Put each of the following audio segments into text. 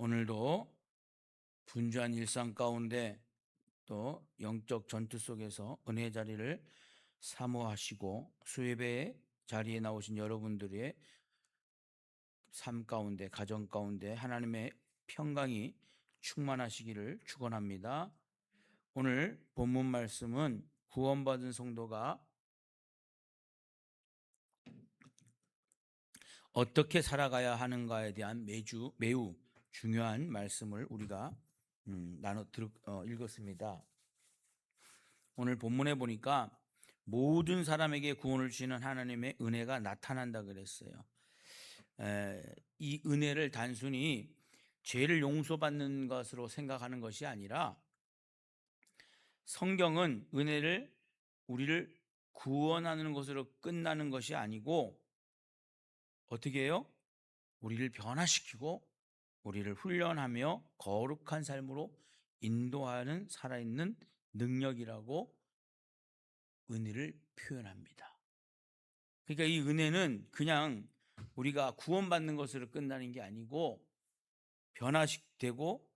오늘도 분주한 일상 가운데 또 영적 전투 속에서 은혜 자리를 사모하시고 수예배 자리에 나오신 여러분들의 삶 가운데, 가정 가운데 하나님의 평강이 충만하시기를 축원합니다. 오늘 본문 말씀은 구원받은 성도가 어떻게 살아가야 하는가에 대한 매우 중요한 말씀을 우리가 읽었습니다. 오늘 본문에 보니까 모든 사람에게 구원을 주시는 하나님의 은혜가 나타난다 그랬어요. 이 은혜를 단순히 죄를 용서받는 것으로 생각하는 것이 아니라 성경은 은혜를 우리를 구원하는 것으로 끝나는 것이 아니고 어떻게 해요? 우리를 변화시키고 우리를 훈련하며 거룩한 삶으로 인도하는 살아있는 능력이라고 은혜를 표현합니다. 그러니까 이 은혜는 그냥 우리가 구원받는 것으로 끝나는 게 아니고 변화되고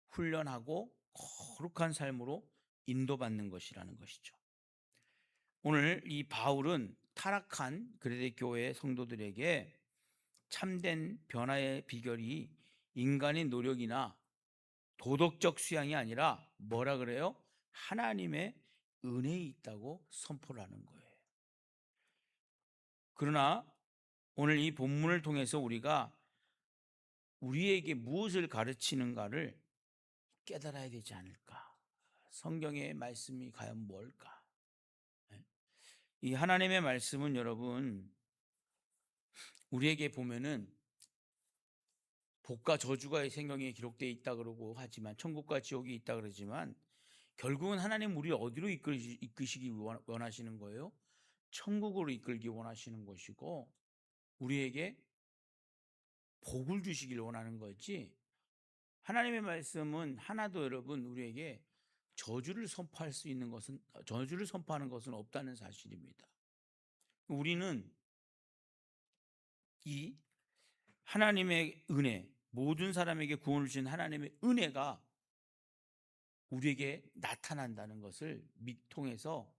훈련하고 거룩한 삶으로 인도받는 것이라는 것이죠. 오늘 이 바울은 타락한 그레데 교회 성도들에게 참된 변화의 비결이 인간의 노력이나 도덕적 수양이 아니라 뭐라 그래요? 하나님의 은혜에 있다고 선포를 하는 거예요. 그러나 오늘 이 본문을 통해서 우리가 우리에게 무엇을 가르치는가를 깨달아야 되지 않을까? 성경의 말씀이 과연 뭘까? 이 하나님의 말씀은 여러분 우리에게 보면은 복과 저주가 성경에 기록되어 있다 그러고 하지만 천국과 지옥이 있다 그러지만 결국은 하나님 우리를 어디로 이끄시기 원하시는 거예요? 천국으로 이끌기 원하시는 것이고 우리에게 복을 주시길 원하는 거지. 하나님의 말씀은 하나도 여러분 우리에게 저주를 선포하는 것은 없다는 사실입니다. 우리는 이 하나님의 은혜, 모든 사람에게 구원을 주신 하나님의 은혜가 우리에게 나타난다는 것을 통해서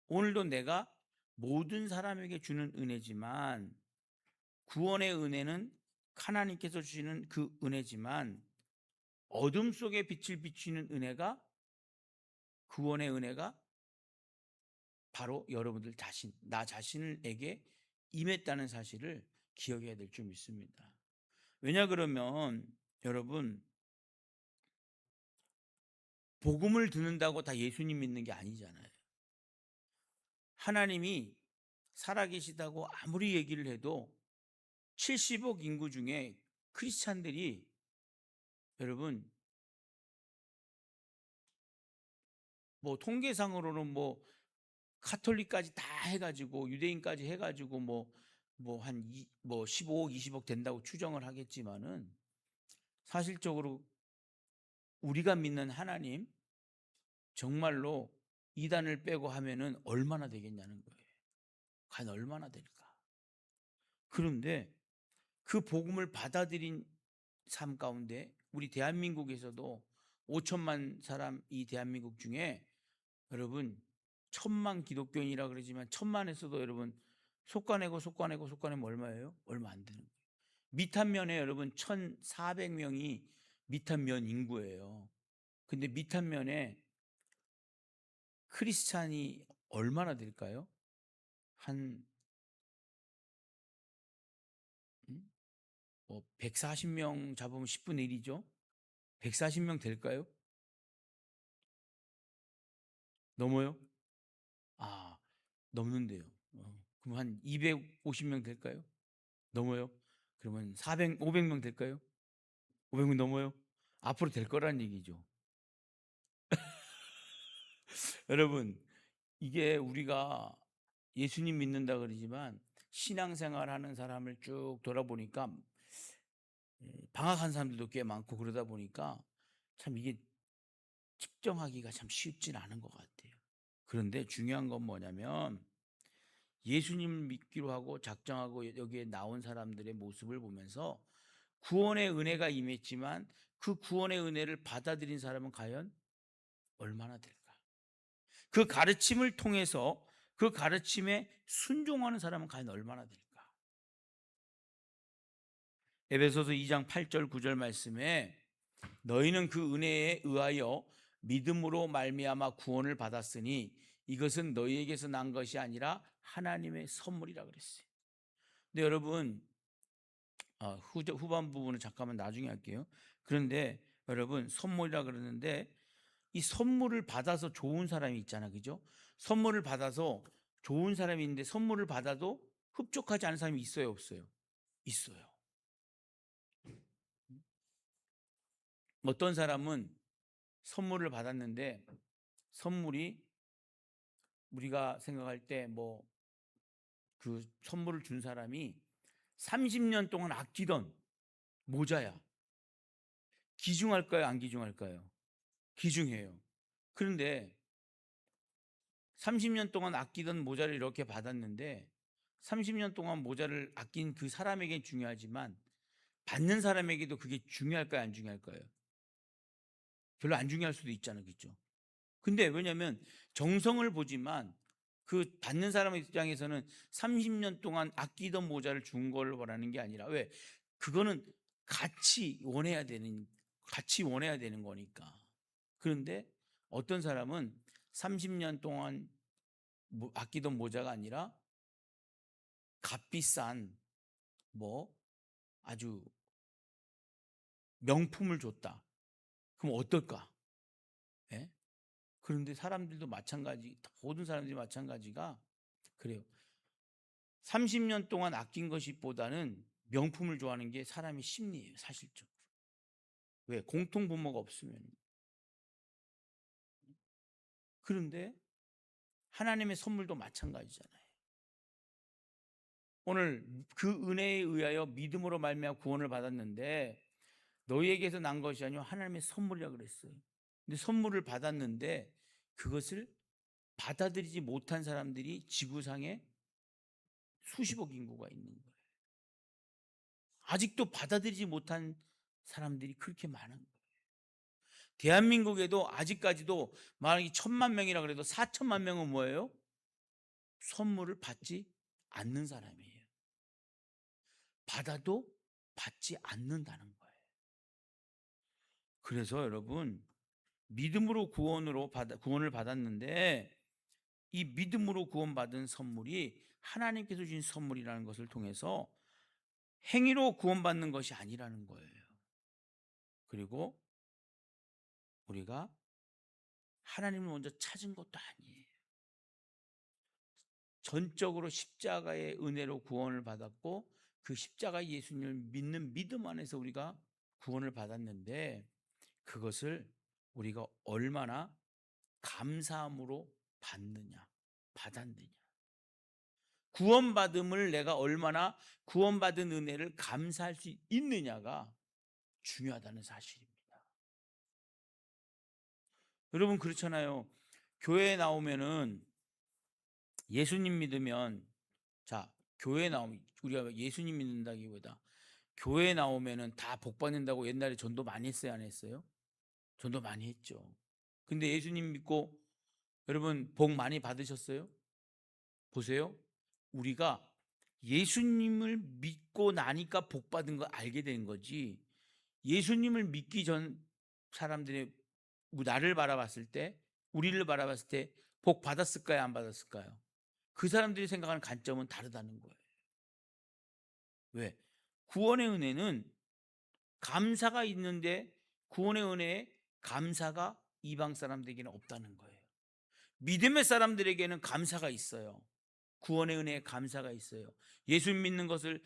오늘도 내가 모든 사람에게 주는 은혜지만 구원의 은혜는 하나님께서 주시는 그 은혜지만 어둠 속에 빛을 비추는 은혜가 구원의 은혜가 바로 여러분들 자신, 나 자신에게 임했다는 사실을 기억해야 될 줄 믿습니다. 왜냐 그러면 여러분 복음을 듣는다고 다 예수님 믿는 게 아니잖아요. 하나님이 살아계시다고 아무리 얘기를 해도 70억 인구 중에 크리스찬들이 여러분 뭐 통계상으로는 뭐 카톨릭까지 다 해가지고 유대인까지 해가지고 한 15억 20억 된다고 추정을 하겠지만은 사실적으로 우리가 믿는 하나님 정말로 이단을 빼고 하면은 얼마나 되겠냐는 거예요. 과연 얼마나 될까? 그런데 그 복음을 받아들인 삶 가운데 우리 대한민국에서도 5천만 사람 이 대한민국 중에 여러분 1,000만 기독교인이라 그러지만 1,000만에서도 여러분 속가내면 얼마예요? 얼마 안 되는 거예요. 미탄면에 여러분 1,400명이 미탄면 인구예요. 근데 미탄면에 크리스찬이 얼마나 될까요? 한 140명 잡으면 10분의 1이죠. 140명 될까요? 넘어요? 아, 넘는데요. 그럼 한 250명 될까요? 넘어요? 그러면 500명 될까요? 500명 넘어요? 앞으로 될 거란 얘기죠. 여러분, 이게 우리가 예수님 믿는다 그러지만 신앙생활 하는 사람을 쭉 돌아보니까 방학한 사람들도 꽤 많고 그러다 보니까 참 이게 측정하기가 참 쉽진 않은 것 같아요. 그런데 중요한 건 뭐냐면 예수님을 믿기로 하고 작정하고 여기에 나온 사람들의 모습을 보면서 구원의 은혜가 임했지만 그 구원의 은혜를 받아들인 사람은 과연 얼마나 될까? 그 가르침을 통해서 그 가르침에 순종하는 사람은 과연 얼마나 될까? 에베소서 2장 8절 9절 말씀에 너희는 그 은혜에 의하여 믿음으로 말미암아 구원을 받았으니 이것은 너희에게서 난 것이 아니라 하나님의 선물이라 그랬어요. 근데 여러분 후반 부분은 잠깐만 나중에 할게요. 그런데 여러분 선물이라 그러는데 이 선물을 받아서 좋은 사람이 있잖아, 그죠? 선물을 받아서 좋은 사람이 있는데 선물을 받아도 흡족하지 않은 사람이 있어요, 없어요? 있어요. 어떤 사람은 선물을 받았는데 선물이 우리가 생각할 때 뭐 그 선물을 준 사람이 30년 동안 아끼던 모자야. 귀중할까요? 안 귀중할까요? 귀중해요. 그런데 30년 동안 아끼던 모자를 이렇게 받았는데 30년 동안 모자를 아낀 그 사람에겐 중요하지만 받는 사람에게도 그게 중요할까요? 안 중요할까요? 별로 안 중요할 수도 있잖아요. 그렇죠? 근데 왜냐하면 정성을 보지만 그 받는 사람 입장에서는 30년 동안 아끼던 모자를 준 걸 원하는 게 아니라 왜? 그거는 같이 원해야 되는 거니까. 그런데 어떤 사람은 30년 동안 아끼던 모자가 아니라 값비싼 뭐 아주 명품을 줬다. 그럼 어떨까? 예? 그런데 사람들도 마찬가지, 모든 사람들이 마찬가지가 그래요. 30년 동안 아낀 것보다는 명품을 좋아하는 게 사람의 심리예요, 사실적으로. 왜? 공통 분모가 없으면. 그런데 하나님의 선물도 마찬가지잖아요. 오늘 그 은혜에 의하여 믿음으로 말미암아 구원을 받았는데 너희에게서 난 것이 아니요 하나님의 선물이라 그랬어요. 근데 선물을 받았는데 그것을 받아들이지 못한 사람들이 지구상에 수십억 인구가 있는 거예요. 아직도 받아들이지 못한 사람들이 그렇게 많은 거예요. 대한민국에도 아직까지도 만약에 1,000만 명이라 그래도 4천만 명은 뭐예요? 선물을 받지 않는 사람이에요. 받아도 받지 않는다는 거예요. 그래서 여러분 믿음으로 구원을 받았는데 이 믿음으로 구원받은 선물이 하나님께서 주신 선물이라는 것을 통해서 행위로 구원받는 것이 아니라는 거예요. 그리고 우리가 하나님을 먼저 찾은 것도 아니에요. 전적으로 십자가의 은혜로 구원을 받았고 그 십자가 예수님을 믿는 믿음 안에서 우리가 구원을 받았는데 그것을 우리가 얼마나 감사함으로 받았느냐. 구원받음을 내가 얼마나 구원받은 은혜를 감사할 수 있느냐가 중요하다는 사실입니다. 여러분 그렇잖아요. 교회에 나오면은 예수님 믿으면 교회에 나오면 우리가 예수님 믿는다기보다 교회에 나오면은 다 복 받는다고 옛날에 전도 많이 했어요, 안 했어요? 전도 많이 했죠. 근데 예수님 믿고 여러분 복 많이 받으셨어요? 보세요. 우리가 예수님을 믿고 나니까 복 받은 거 알게 된 거지. 예수님을 믿기 전 사람들이 나를 바라봤을 때, 우리를 바라봤을 때 복 받았을까요, 안 받았을까요? 그 사람들이 생각하는 관점은 다르다는 거예요. 왜? 구원의 은혜는 감사가 있는데 구원의 은혜에 감사가 이방 사람들에게는 없다는 거예요. 믿음의 사람들에게는 감사가 있어요. 구원의 은혜에 감사가 있어요. 예수님 믿는 것을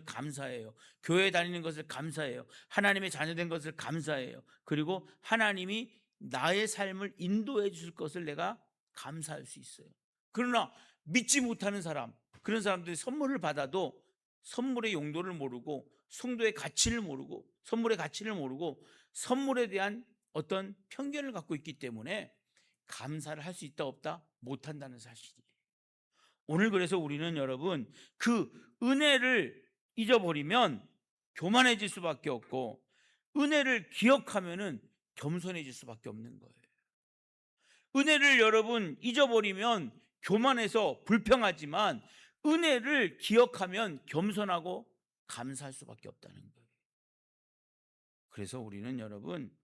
감사해요. 교회 다니는 것을 감사해요. 하나님의 자녀된 것을 감사해요. 그리고 하나님이 나의 삶을 인도해 주실 것을 내가 감사할 수 있어요. 그러나 믿지 못하는 사람, 그런 사람들이 선물을 받아도 선물의 용도를 모르고 성도의 가치를 모르고 선물의 가치를 모르고 선물에 대한 어떤 편견을 갖고 있기 때문에 감사를 할 수 있다 없다 못한다는 사실이에요. 오늘 그래서 우리는 여러분 그 은혜를 잊어버리면 교만해질 수밖에 없고, 은혜를 기억하면은 겸손해질 수밖에 없는 거예요. 은혜를 여러분 잊어버리면 교만해서 불평하지만, 은혜를 기억하면 겸손하고 감사할 수밖에 없다는 거예요. 그래서 우리는 여러분,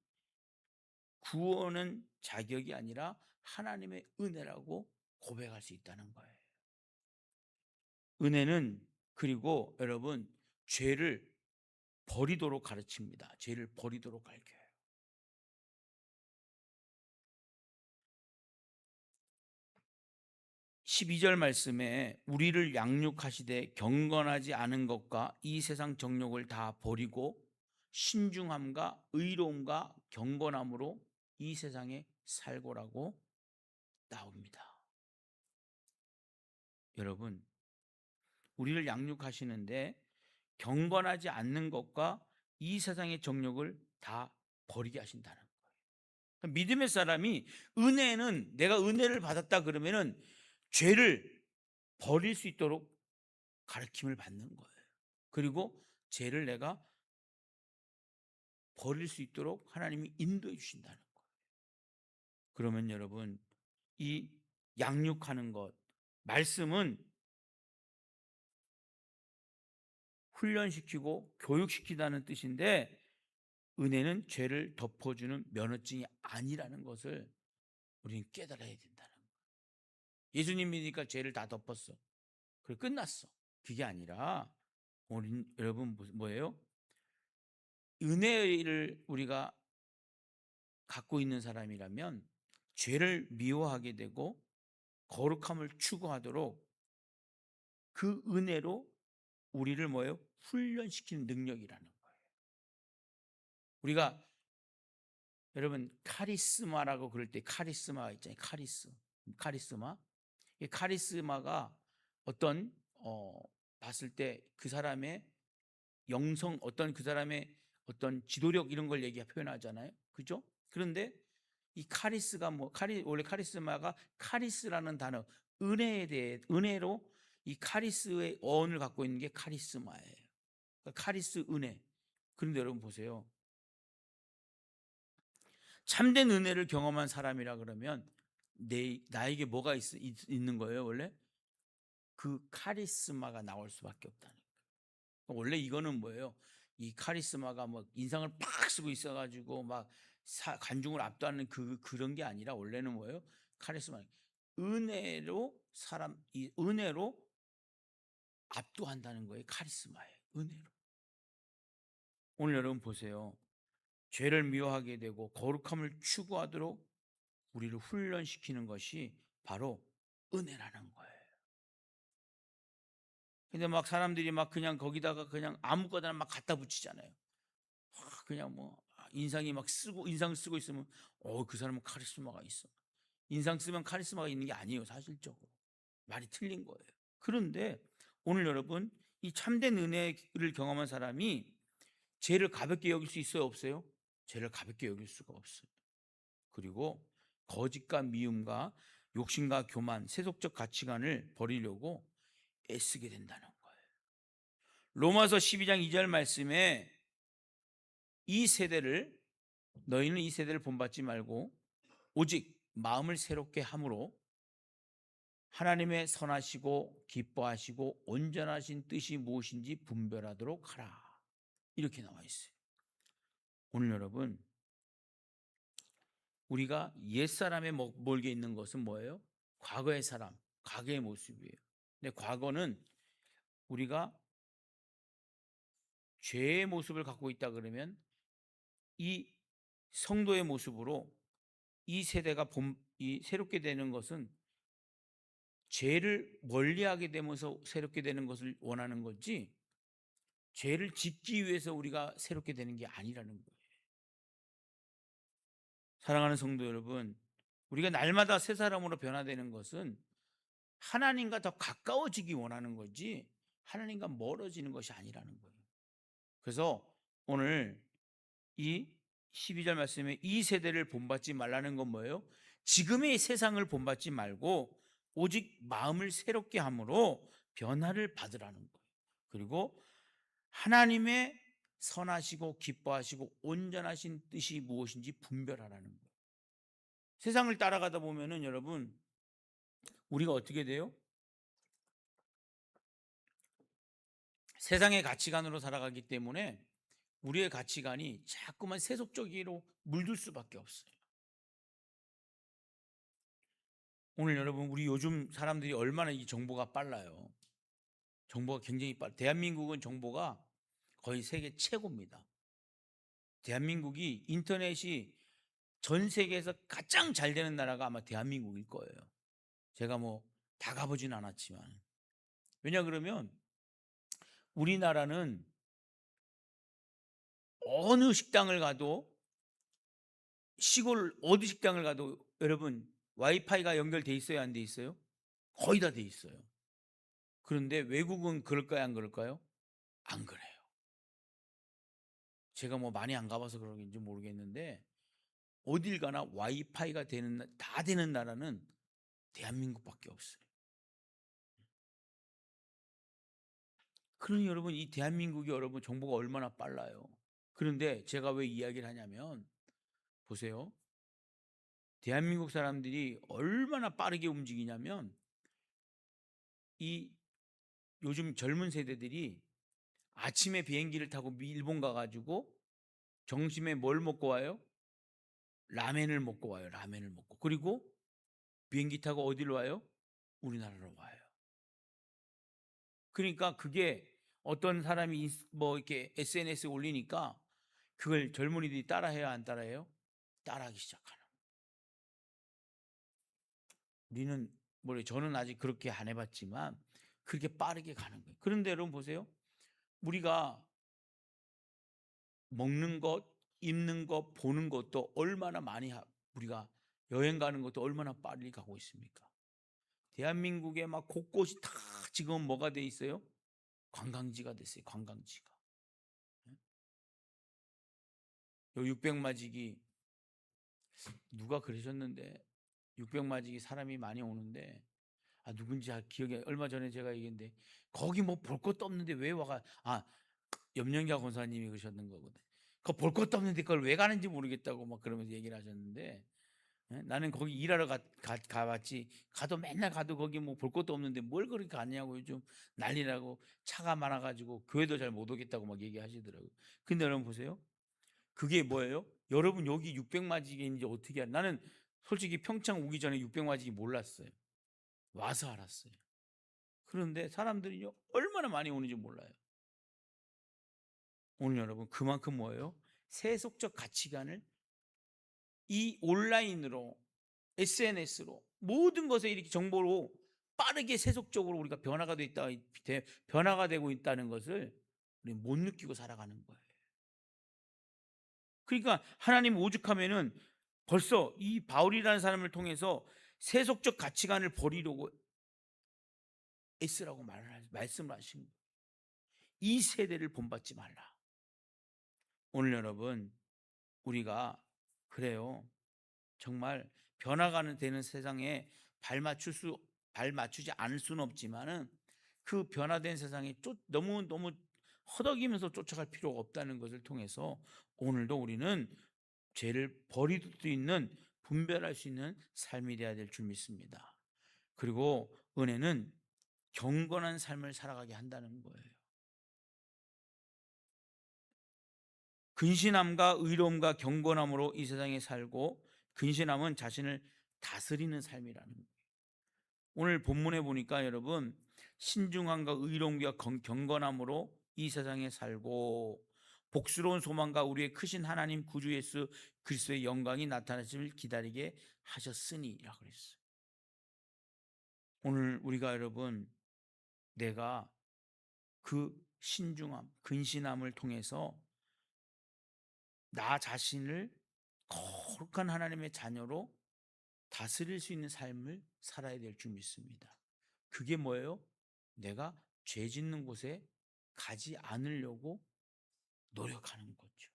구원은 자격이 아니라 하나님의 은혜라고 고백할 수 있다는 거예요. 은혜는, 그리고 여러분, 죄를 버리도록 가르칩니다. 죄를 버리도록 가르쳐요. 12절 말씀에 우리를 양육하시되 경건하지 않은 것과 이 세상 정욕을 다 버리고 신중함과 의로움과 경건함으로 이 세상에 살고라고 나옵니다. 여러분, 우리를 양육하시는데 경건하지 않는 것과 이 세상의 정욕을 다 버리게 하신다는 거예요. 믿음의 사람이, 은혜는, 내가 은혜를 받았다 그러면은 죄를 버릴 수 있도록 가르침을 받는 거예요. 그리고 죄를 내가 버릴 수 있도록 하나님이 인도해 주신다는 거예요. 그러면 여러분, 이 양육하는 것, 말씀은 훈련시키고 교육시키다는 뜻인데, 은혜는 죄를 덮어주는 면허증이 아니라는 것을 우리는 깨달아야 된다는 거예요. 예수님 믿으니까 죄를 다 덮었어, 그래 끝났어. 그게 아니라, 우리 여러분 뭐예요? 은혜를 우리가 갖고 있는 사람이라면 죄를 미워하게 되고 거룩함을 추구하도록 그 은혜로 우리를 뭐예요? 훈련시키는 능력이라는 거예요. 우리가 여러분 카리스마라고 그럴 때 카리스마가 있잖아요. 카리스마. 이 카리스마가 어떤 봤을 때 그 사람의 영성, 어떤 그 사람의 어떤 지도력 이런 걸 표현하잖아요. 그죠? 그런데 이 카리스가 원래 카리스마가 카리스라는 단어, 은혜에 대해, 은혜로 이 카리스의 어원을 갖고 있는 게 카리스마예요. 그러니까 카리스, 은혜. 그런데 여러분 보세요. 참된 은혜를 경험한 사람이라 그러면 나에게 뭐가 있는 거예요? 원래 그 카리스마가 나올 수밖에 없다는 거예요. 원래 이거는 뭐예요? 이 카리스마가 뭐 인상을 팍 쓰고 있어가지고 막 관중을 압도하는 그런 게 아니라, 원래는 뭐예요? 카리스마, 은혜로 이 은혜로 압도한다는 거예요. 카리스마예요. 은혜로. 오늘 여러분 보세요. 죄를 미워하게 되고 거룩함을 추구하도록 우리를 훈련시키는 것이 바로 은혜라는 거예요. 근데 막 사람들이 막 그냥 거기다가 그냥 아무거나 막 갖다 붙이잖아요. 그냥 뭐 인상이 막 인상 쓰고 있으면 그 사람은 카리스마가 있어. 인상 쓰면 카리스마가 있는 게 아니에요. 사실적으로 말이 틀린 거예요. 그런데 오늘 여러분, 이 참된 은혜를 경험한 사람이 죄를 가볍게 여길 수 있어요, 없어요? 죄를 가볍게 여길 수가 없어요. 그리고 거짓과 미움과 욕심과 교만, 세속적 가치관을 버리려고 애쓰게 된다는 거예요. 로마서 12장 2절 말씀에 너희는 이 세대를 본받지 말고 오직 마음을 새롭게 함으로 하나님의 선하시고 기뻐하시고 온전하신 뜻이 무엇인지 분별하도록 하라. 이렇게 나와 있어요. 오늘 여러분, 우리가 옛사람에 몰게 있는 것은 뭐예요? 과거의 사람, 과거의 모습이에요. 근데 과거는 우리가 죄의 모습을 갖고 있다 그러면, 이 성도의 모습으로 이 세대가 새롭게 되는 것은 죄를 멀리하게 되면서 새롭게 되는 것을 원하는 거지, 죄를 짓기 위해서 우리가 새롭게 되는 게 아니라는 거예요. 사랑하는 성도 여러분, 우리가 날마다 새 사람으로 변화되는 것은 하나님과 더 가까워지기 원하는 거지 하나님과 멀어지는 것이 아니라는 거예요. 그래서 오늘 이 12절 말씀에 이 세대를 본받지 말라는 건 뭐예요? 지금의 세상을 본받지 말고 오직 마음을 새롭게 함으로 변화를 받으라는 거예요. 그리고 하나님의 선하시고 기뻐하시고 온전하신 뜻이 무엇인지 분별하라는 거예요. 세상을 따라가다 보면은 여러분 우리가 어떻게 돼요? 세상의 가치관으로 살아가기 때문에 우리의 가치관이 자꾸만 세속적으로 물들 수밖에 없어요. 오늘 여러분 우리 요즘 사람들이 얼마나 이 정보가 빨라요. 정보가 굉장히 대한민국은 정보가 거의 세계 최고입니다. 대한민국이 인터넷이 전 세계에서 가장 잘 되는 나라가 아마 대한민국일 거예요. 제가 뭐 다 가보진 않았지만. 왜냐 그러면 우리나라는 어느 식당을 가도 시골 어디 식당을 가도 여러분 와이파이가 연결돼 있어요, 안 돼 있어요? 거의 다 돼 있어요. 그런데 외국은 그럴까요, 안 그럴까요? 안 그래요. 제가 뭐 많이 안 가봐서 그런지 모르겠는데 어딜 가나 와이파이가 다 되는 나라는 대한민국밖에 없어요. 그러니 여러분 이 대한민국이 여러분 정보가 얼마나 빨라요. 그런데 제가 왜 이야기를 하냐면 보세요. 대한민국 사람들이 얼마나 빠르게 움직이냐면 이 요즘 젊은 세대들이 아침에 비행기를 타고 일본 가가지고 점심에 뭘 먹고 와요? 라멘을 먹고 와요. 라멘을 먹고. 그리고 비행기 타고 어디로 와요? 우리나라로 와요. 그러니까 그게 어떤 사람이 뭐 이렇게 SNS에 올리니까 그걸 젊은이들이 따라해요, 안 따라해요? 따라하기 시작하는. 우리는 저는 아직 그렇게 안 해봤지만 그렇게 빠르게 가는 거예요. 그런데 여러분 보세요. 우리가 먹는 것, 입는 것, 보는 것도 얼마나 우리가 여행 가는 것도 얼마나 빨리 가고 있습니까? 대한민국에 막 곳곳이 다 지금 뭐가 돼 있어요? 관광지가 됐어요. 관광지가. 요 육백마지기 누가 그러셨는데 육백마지기 사람이 많이 오는데 누군지 기억이 얼마 전에 제가 얘기했는데 거기 뭐 볼 것도 없는데 왜 와가 염영자 권사님이 그러셨는 거거든. 그 볼 것도 없는데 그걸 왜 가는지 모르겠다고 막 그러면서 얘기를 하셨는데 나는 거기 일하러 가봤지 가도 맨날 가도 거기 뭐 볼 것도 없는데 뭘 그렇게 가냐고 요즘 난리라고 차가 많아가지고 교회도 잘 못 오겠다고 막 얘기하시더라고요. 근데 여러분 보세요. 그게 뭐예요? 여러분 여기 600마지기인지 어떻게 나는 솔직히 평창 오기 전에 600마지기 몰랐어요. 와서 알았어요. 그런데 사람들이 얼마나 많이 오는지 몰라요. 오늘 여러분 그만큼 뭐예요? 세속적 가치관을 이 온라인으로 SNS로 모든 것에 이렇게 정보로 빠르게 세속적으로 우리가 변화가 되고 있다는 것을 우리 못 느끼고 살아가는 거예요. 그러니까 하나님 오죽하면은 벌써 이 바울이라는 사람을 통해서 세속적 가치관을 버리려고 애쓰라고 말씀을 하신 거예요. 이 세대를 본받지 말라. 오늘 여러분 우리가 그래요. 정말 변화가는 되는 세상에 발 맞추지 않을 수는 없지만은 그 변화된 세상에 너무 허덕이면서 쫓아갈 필요가 없다는 것을 통해서 오늘도 우리는 죄를 버릴 수 있는 분별할 수 있는 삶이 되어야 될 줄 믿습니다. 그리고 은혜는 경건한 삶을 살아가게 한다는 거예요. 근신함과 의로움과 경건함으로 이 세상에 살고 근신함은 자신을 다스리는 삶이라는 거예요. 오늘 본문에 보니까 여러분 신중함과 의로움과 경건함으로 이 세상에 살고 복스러운 소망과 우리의 크신 하나님 구주 예수 그리스도의 영광이 나타나심을 기다리게 하셨으니라고 그랬어요. 오늘 우리가 여러분 내가 그 신중함, 근신함을 통해서 나 자신을 거룩한 하나님의 자녀로 다스릴 수 있는 삶을 살아야 될 줄 믿습니다. 그게 뭐예요? 내가 죄 짓는 곳에 가지 않으려고 노력하는 거죠.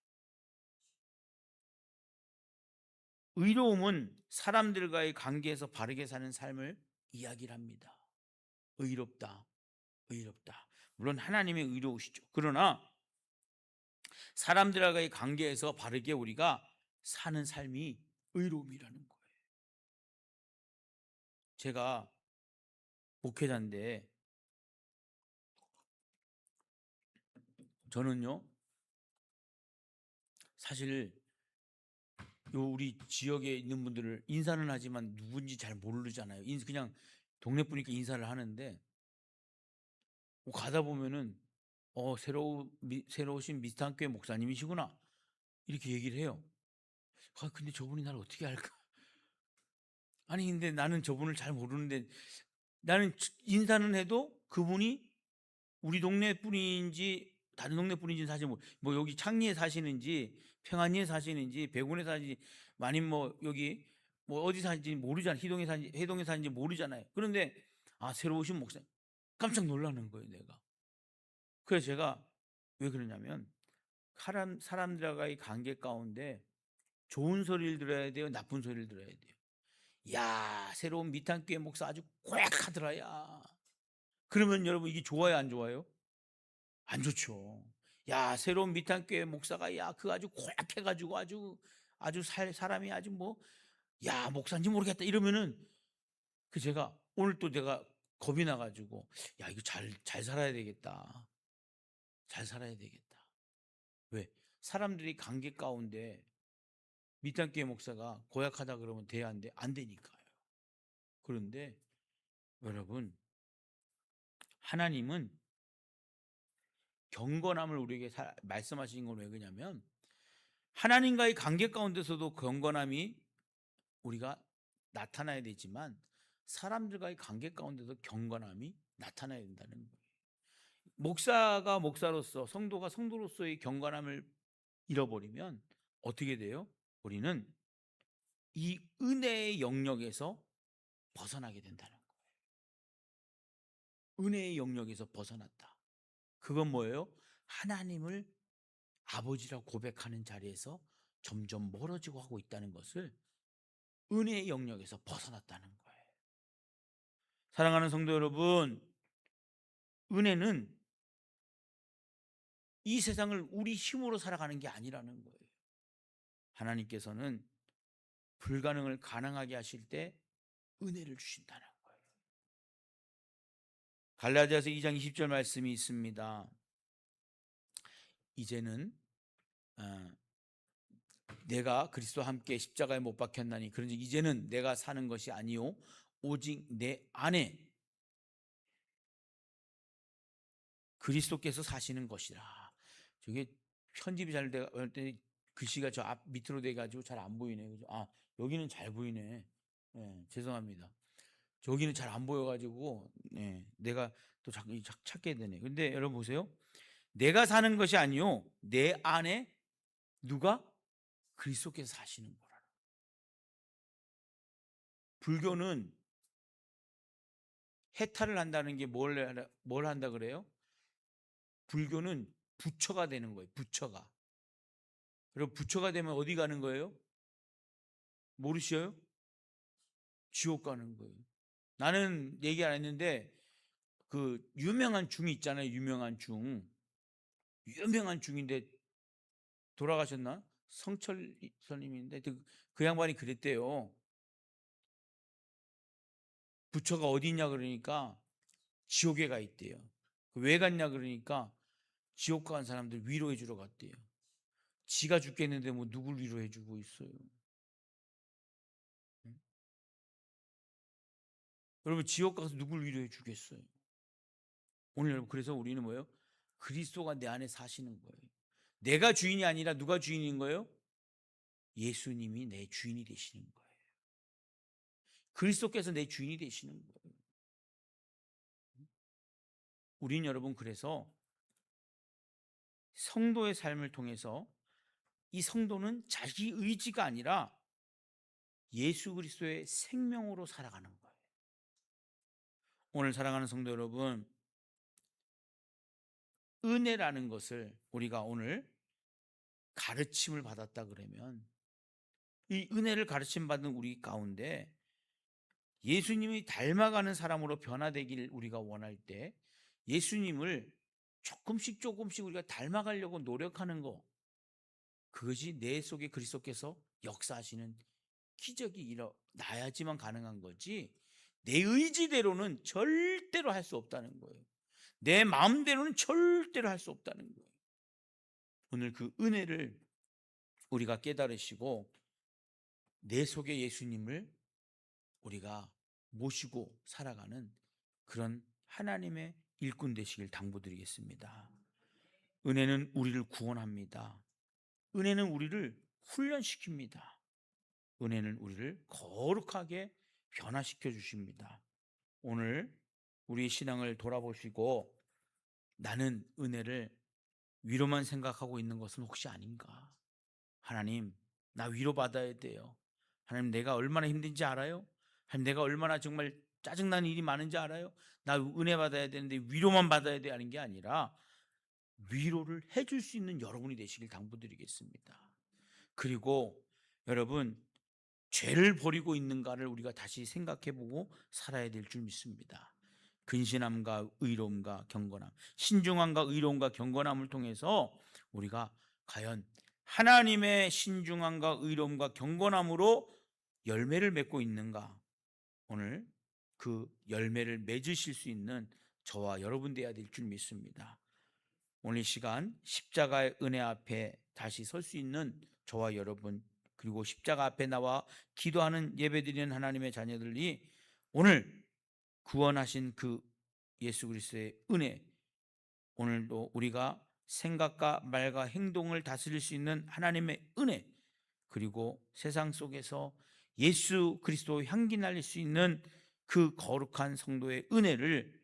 의로움은 사람들과의 관계에서 바르게 사는 삶을 이야기를 합니다. 의롭다, 의롭다. 물론 하나님의 의로우시죠. 그러나 사람들과의 관계에서 바르게 우리가 사는 삶이 의로움이라는 거예요. 제가 목회자인데 저는요 사실 요 우리 지역에 있는 분들을 인사는 하지만 누군지 잘 모르잖아요. 그냥 동네 분이니까 인사를 하는데 가다 보면은 새로우신 미스터교회 목사님이시구나 이렇게 얘기를 해요. 근데 저분이 날 어떻게 알까? 아니 근데 나는 저분을 잘 모르는데 나는 인사는 해도 그분이 우리 동네 분인지 다른 동네 분인지 사실 뭐 여기 창리에 사시는지 평안리에 사시는지 백운에 사시는지 아니면 뭐 여기 뭐 어디 사는지 모르잖아. 희동에 사는지 해동에 사는지 모르잖아요. 그런데 새로 오신 목사 깜짝 놀라는 거예요 내가. 그래서 제가 왜 그러냐면 사람들과의 관계 가운데 좋은 소리를 들어야 돼요, 나쁜 소리를 들어야 돼요. 야 새로운 미탄교회 목사 아주 고약하더라 야. 그러면 여러분 이게 좋아요 안 좋아요? 안 좋죠. 야 새로운 미탄교회 목사가 야 그 아주 고약해 가지고 아주 사람이 아주 뭐 야 목사인지 모르겠다 이러면은 제가 오늘 또 내가 겁이 나 가지고 야 이거 잘 살아야 되겠다. 잘 살아야 되겠다. 왜? 사람들이 관계 가운데 미탄교회 목사가 고약하다 그러면 돼야 안 돼? 안 되니까요. 그런데 여러분 하나님은 경건함을 우리에게 말씀하신 건 왜 그러냐면 하나님과의 관계 가운데서도 경건함이 우리가 나타나야 되지만 사람들과의 관계 가운데도 경건함이 나타나야 된다는 거예요. 목사가 목사로서 성도가 성도로서의 경건함을 잃어버리면 어떻게 돼요? 우리는 이 은혜의 영역에서 벗어나게 된다는 거예요. 은혜의 영역에서 벗어났다. 그건 뭐예요? 하나님을 아버지라고 고백하는 자리에서 점점 멀어지고 하고 있다는 것을 은혜의 영역에서 벗어났다는 거예요. 사랑하는 성도 여러분, 은혜는 이 세상을 우리 힘으로 살아가는 게 아니라는 거예요. 하나님께서는 불가능을 가능하게 하실 때 은혜를 주신다는 거예요. 갈라디아서 2장 20절 말씀이 있습니다. 이제는 내가 그리스도와 함께 십자가에 못 박혔나니 그런즉 이제는 내가 사는 것이 아니요 오직 내 안에 그리스도께서 사시는 것이라. 저게 편집이 잘 돼 글씨가 저 앞 밑으로 돼 가지고 잘 안 보이네. 그죠? 여기는 잘 보이네. 죄송합니다. 저기는 잘 안 보여 가지고 내가 또 자꾸 찾게 되네. 근데 여러분 보세요. 내가 사는 것이 아니요 내 안에 누가 그리스도께서 사시는 거라. 불교는 해탈을 한다는 게 뭘 한다 그래요? 불교는 부처가 되는 거예요. 부처가. 그리고 부처가 되면 어디 가는 거예요? 모르셔요? 지옥 가는 거예요. 나는 얘기 안 했는데 그 유명한 중이 있잖아요. 유명한 중인데 돌아가셨나? 성철 스님인데 그 양반이 그랬대요. 부처가 어디 있냐 그러니까 지옥에 가 있대요. 왜 갔냐 그러니까 지옥 간 사람들 위로해 주러 갔대요. 지가 죽겠는데 뭐 누굴 위로해 주고 있어요. 여러분 지옥 가서 누굴 위로해 주겠어요. 오늘 여러분 그래서 우리는 뭐예요? 그리스도가 내 안에 사시는 거예요. 내가 주인이 아니라 누가 주인인 거예요? 예수님이 내 주인이 되시는 거예요. 그리스도께서 내 주인이 되시는 거예요. 우린 여러분 그래서 성도의 삶을 통해서 이 성도는 자기 의지가 아니라 예수 그리스도의 생명으로 살아가는 거예요. 오늘 사랑하는 성도 여러분, 은혜라는 것을 우리가 오늘 가르침을 받았다 그러면 이 은혜를 가르침 받은 우리 가운데 예수님이 닮아가는 사람으로 변화되길 우리가 원할 때 예수님을 조금씩 우리가 닮아가려고 노력하는 거 그것이 내 속에 그리스도께서 역사하시는 기적이 일어나야지만 가능한 거지, 내 의지대로는 절대로 할 수 없다는 거예요. 내 마음대로는 절대로 할 수 없다는 거예요. 오늘 그 은혜를 우리가 깨달으시고 내 속에 예수님을 우리가 모시고 살아가는 그런 하나님의 일꾼 되시길 당부드리겠습니다. 은혜는 우리를 구원합니다. 은혜는 우리를 훈련시킵니다. 은혜는 우리를 거룩하게 변화시켜 주십니다. 오늘 우리 신앙을 돌아보시고 나는 은혜를 위로만 생각하고 있는 것은 혹시 아닌가? 하나님, 나 위로받아야 돼요. 하나님, 내가 얼마나 힘든지 알아요? 하나님, 내가 얼마나 정말 짜증나는 일이 많은지 알아요? 나 은혜 받아야 되는데 위로만 받아야 되는 게 아니라 위로를 해줄 수 있는 여러분이 되시길 당부드리겠습니다. 그리고 여러분, 죄를 버리고 있는가를 우리가 다시 생각해보고 살아야 될 줄 믿습니다. 근신함과 의로움과 경건함, 신중함과 의로움과 경건함을 통해서 우리가 과연 하나님의 신중함과 의로움과 경건함으로 열매를 맺고 있는가, 오늘 그 열매를 맺으실 수 있는 저와 여러분 되어야 될 줄 믿습니다. 오늘 이 시간 십자가의 은혜 앞에 다시 설 수 있는 저와 여러분, 그리고 십자가 앞에 나와 기도하는 예배드리는 하나님의 자녀들이 오늘 구원하신 그 예수 그리스도의 은혜, 오늘도 우리가 생각과 말과 행동을 다스릴 수 있는 하나님의 은혜, 그리고 세상 속에서 예수 그리스도 향기 날릴 수 있는 그 거룩한 성도의 은혜를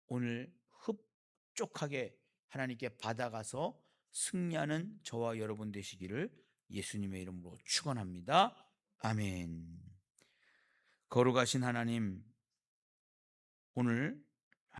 오늘 흡족하게 하나님께 받아가서 승리하는 저와 여러분 되시기를 예수님의 이름으로 축원합니다. 아멘. 거룩하신 하나님, 오늘